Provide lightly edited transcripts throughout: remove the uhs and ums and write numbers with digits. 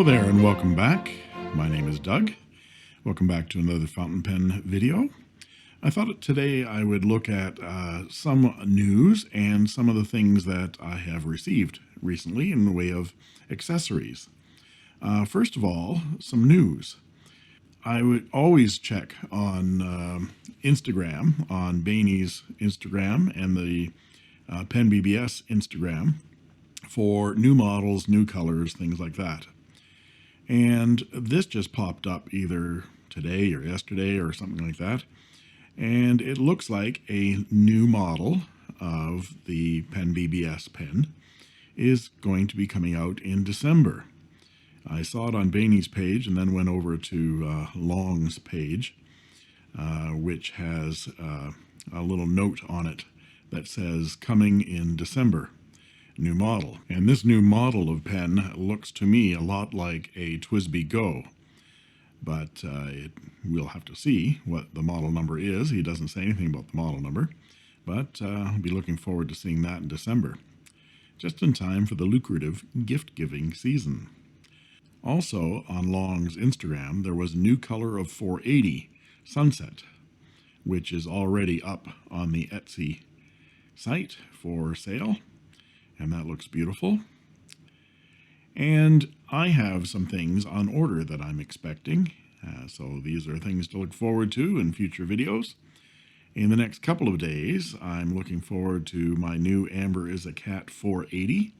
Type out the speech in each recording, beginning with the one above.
Hello there and welcome back. My name is Doug. Welcome back to another fountain pen video. I thought today I would look at some news and some of the things that I have received recently in the way of accessories. First of all, some news. I would always check on Instagram, on Bainey's Instagram and the Pen BBS Instagram for new models, new colors, things like that. And this just popped up either today or yesterday or something like that. And it looks like a new model of the Pen BBS pen is going to be coming out in December. I saw it on Bainey's page and then went over to Long's page, which has a little note on it that says coming in December. New model. And this new model of pen looks to me a lot like a TWSBI Go, but we'll have to see what the model number is. He doesn't say anything about the model number, but I'll be looking forward to seeing that in December, just in time for the lucrative gift-giving season. Also on Long's Instagram, there was a new color of 480 Sunset, which is already up on the Etsy site for sale. And that looks beautiful. And I have some things on order that I'm expecting. So these are things to look forward to in future videos. In the next couple of days, I'm looking forward to my new Amber is a Cat 480.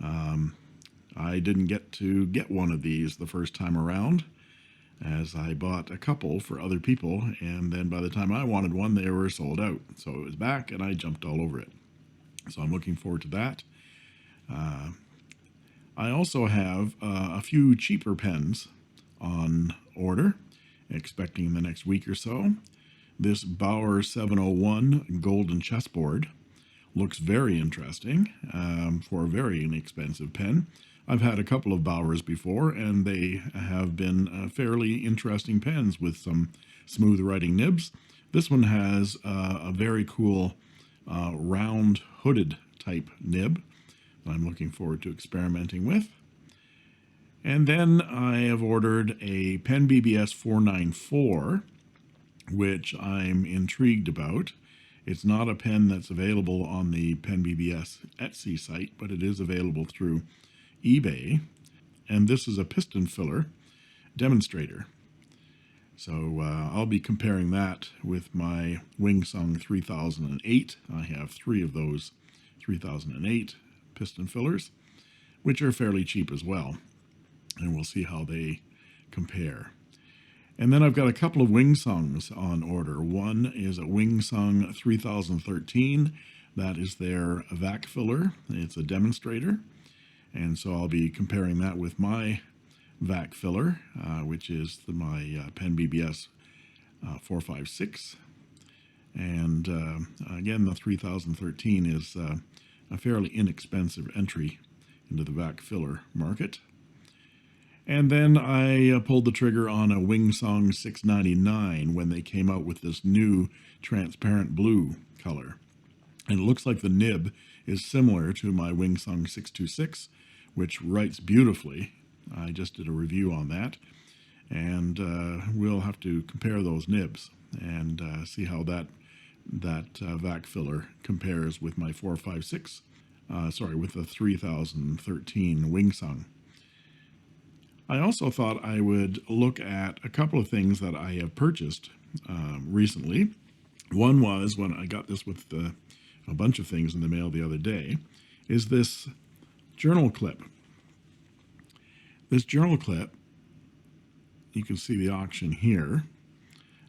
I didn't get to get one of these the first time around, as I bought a couple for other people, and then by the time I wanted one, they were sold out. So it was back, and I jumped all over it. So I'm looking forward to that. I also have a few cheaper pens on order, expecting in the next week or so. This Bauer 701 Golden Chessboard looks very interesting for a very inexpensive pen. I've had a couple of Bauers before, and they have been fairly interesting pens with some smooth writing nibs. This one has a very cool round hooded type nib that I'm looking forward to experimenting with. And then I have ordered a Pen BBS 494, which I'm intrigued about. It's not a pen that's available on the Pen BBS Etsy site, but it is available through eBay. And this is a piston filler demonstrator. So I'll be comparing that with my Wingsung 3008. I have 3 of those 3008 piston fillers, which are fairly cheap as well. And we'll see how they compare. And then I've got a couple of Wingsungs on order. One is a Wingsung 3013. That is their vac filler. It's a demonstrator. And so I'll be comparing that with my vac filler, which is my Pen BBS 456. And again, the 3013 is a fairly inexpensive entry into the vac filler market. And then I pulled the trigger on a Wingsung 699 when they came out with this new transparent blue color. And it looks like the nib is similar to my Wingsung 626, which writes beautifully. I just did a review on that, and we'll have to compare those nibs and see how that vac filler compares with my 456, with the 3013 Wingsung. I also thought I would look at a couple of things that I have purchased recently. One was when I got this with a bunch of things in the mail the other day, is this journal clip. This journal clip, you can see the auction here,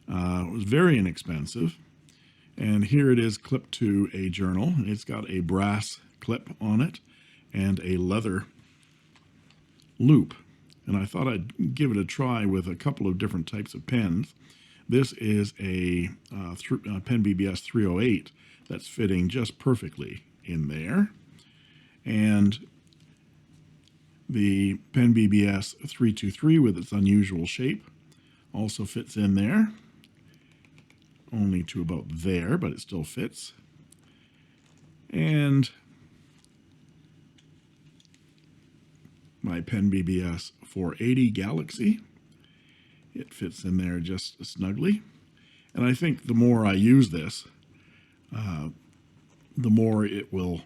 was very inexpensive. And here it is clipped to a journal. It's got a brass clip on it and a leather loop. And I thought I'd give it a try with a couple of different types of pens. This is a Pen BBS 308 that's fitting just perfectly in there. And the Pen BBS 323 with its unusual shape also fits in there. Only to about there, but it still fits. And my Pen BBS 480 Galaxy. It fits in there just snugly. And I think the more I use this, the more it will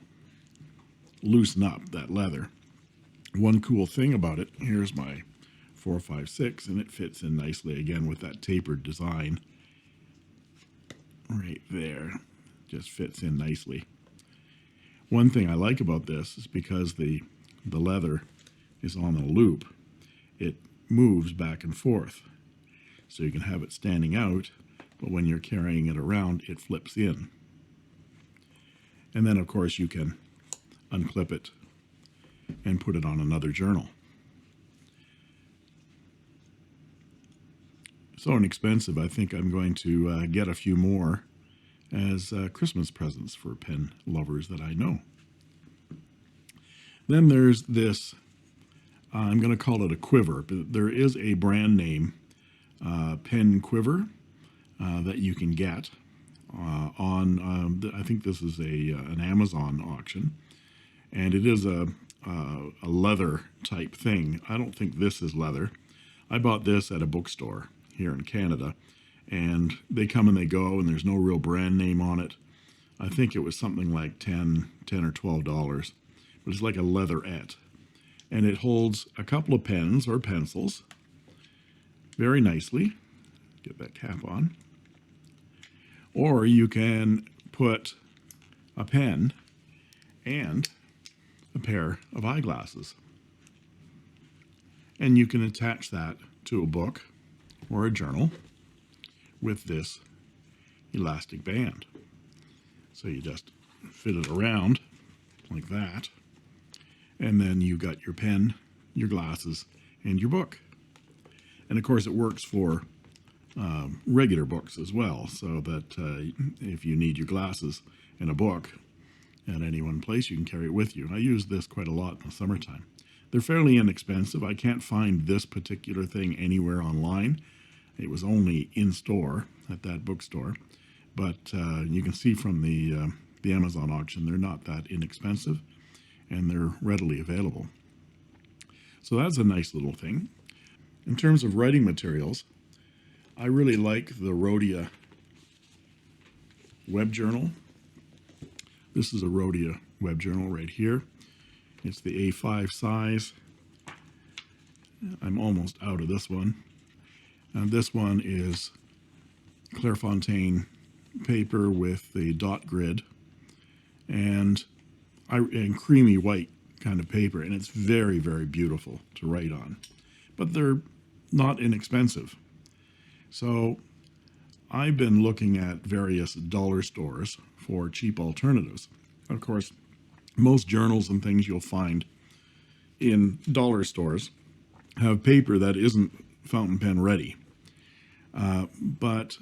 loosen up that leather. One cool thing about it, here's my 456, and it fits in nicely again with that tapered design right there. Just fits in nicely. One thing I like about this is because the leather is on a loop, it moves back and forth. So you can have it standing out, but when you're carrying it around, it flips in. And then, of course, you can unclip it and put it on another journal. So inexpensive, I think I'm going to get a few more as Christmas presents for pen lovers that I know. Then there's this, I'm going to call it a quiver, but there is a brand name pen quiver that you can get on, I think this is an Amazon auction, and it is a leather type thing. I don't think this is leather. I bought this at a bookstore here in Canada, and they come and they go, and there's no real brand name on it. I think it was something like $10 or $12, but it's like a leatherette, and it holds a couple of pens or pencils very nicely. Get that cap on. Or you can put a pen and a pair of eyeglasses, and you can attach that to a book or a journal with this elastic band. So you just fit it around like that, and then you got your pen, your glasses, and your book. And of course it works for regular books as well, so that if you need your glasses and a book at any one place, you can carry it with you. I use this quite a lot in the summertime. They're fairly inexpensive. I can't find this particular thing anywhere online. It was only in store at that bookstore, but you can see from the Amazon auction, they're not that inexpensive, and they're readily available. So that's a nice little thing. In terms of writing materials, I really like the Rhodia web journal. This is a Rhodia web journal right here. It's the A5 size. I'm almost out of this one. And this one is Clairefontaine paper with the dot grid and creamy white kind of paper, and it's very, very beautiful to write on. But they're not inexpensive. So I've been looking at various dollar stores for cheap alternatives. Of course, most journals and things you'll find in dollar stores have paper that isn't fountain pen ready. But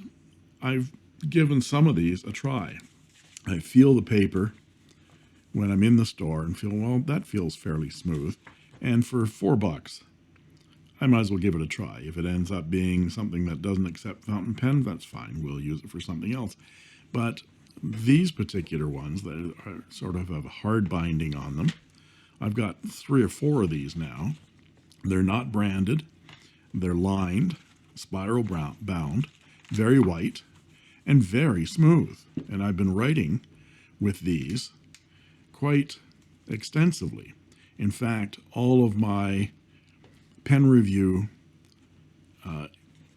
I've given some of these a try. I feel the paper when I'm in the store and feel, well, that feels fairly smooth. And for $4, I might as well give it a try. If it ends up being something that doesn't accept fountain pen, that's fine. We'll use it for something else. But these particular ones that are sort of have a hard binding on them, I've got 3 or 4 of these now. They're not branded. They're lined, spiral bound, very white, and very smooth. And I've been writing with these quite extensively. In fact, all of my pen review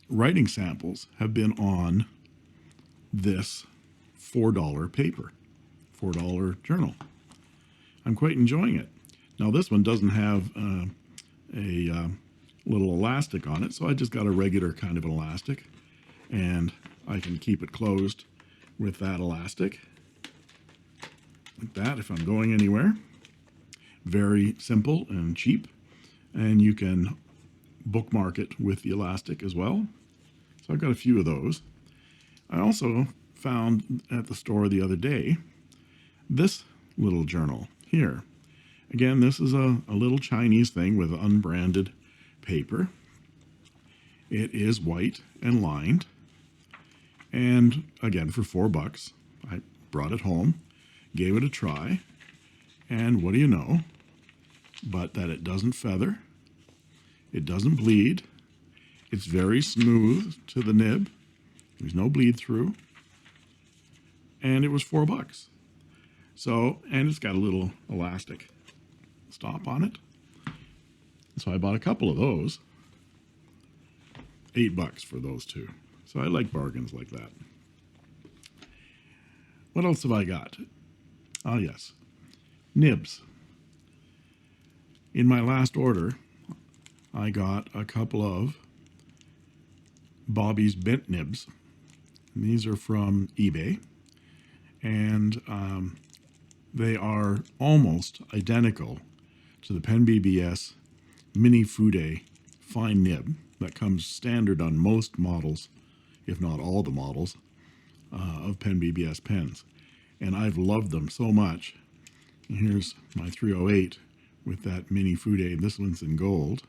writing samples have been on this $4 paper, $4 journal. I'm quite enjoying it. Now this one doesn't have a little elastic on it, so I just got a regular kind of elastic, and I can keep it closed with that elastic like that if I'm going anywhere. Very simple and cheap, and you can bookmark it with the elastic as well. So I've got a few of those. I also found at the store the other day this little journal here. Again, this is a little Chinese thing with unbranded paper. It is white and lined, and again for $4 I brought it home, gave it a try, and what do you know, but that it doesn't feather, it doesn't bleed, it's very smooth to the nib, there's no bleed through, and it was $4. So, and it's got a little elastic stop on it. So I bought a couple of those. $8 for those two. So I like bargains like that. What else have I got? Ah, yes. Nibs. In my last order, I got a couple of Bobby's bent nibs. And these are from eBay. And they are almost identical to the Penn BBS Mini Fude fine nib that comes standard on most models, if not all the models, of Penn BBS pens. And I've loved them so much. And here's my 308 with that Mini Fude. This one's in gold.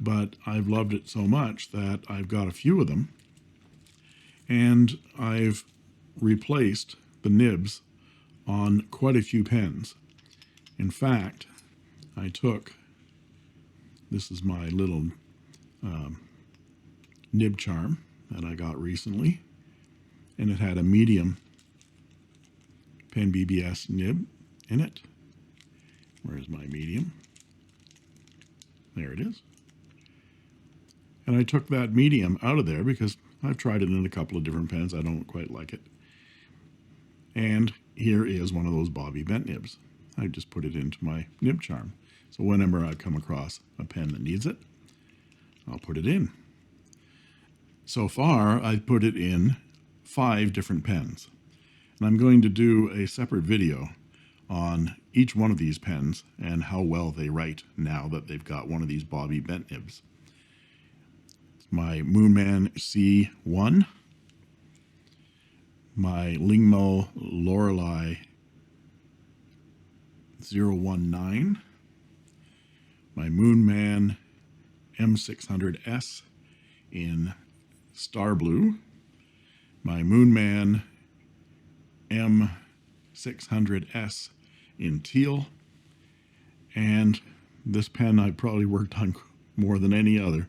But I've loved it so much that I've got a few of them. And I've replaced the nibs on quite a few pens. In fact, I took, this is my little nib charm that I got recently, and it had a medium Penn BBS nib in it. Where's my medium? There it is. And I took that medium out of there because I've tried it in a couple of different pens. I don't quite like it. And here is one of those Bobby bent nibs. I just put it into my nib charm. So whenever I come across a pen that needs it, I'll put it in. So far, I've put it in 5 different pens. And I'm going to do a separate video on each one of these pens and how well they write now that they've got one of these Bobby bent nibs. My Moonman C1, my Lingmo Lorelei 019, my Moonman M600S in Star Blue, my Moonman M600S in teal, and this pen I probably worked on more than any other.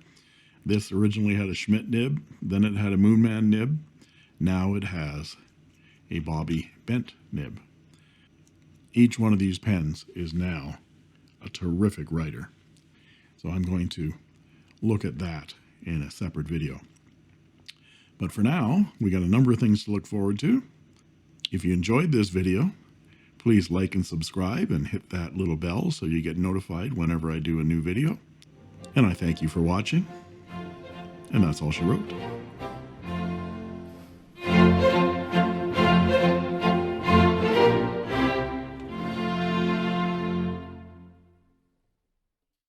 This originally had a Schmidt nib, then it had a Moonman nib, now it has a Bobby bent nib. Each one of these pens is now a terrific writer. So I'm going to look at that in a separate video. But for now, we got a number of things to look forward to. If you enjoyed this video, please like and subscribe and hit that little bell so you get notified whenever I do a new video. And I thank you for watching. And that's all she wrote.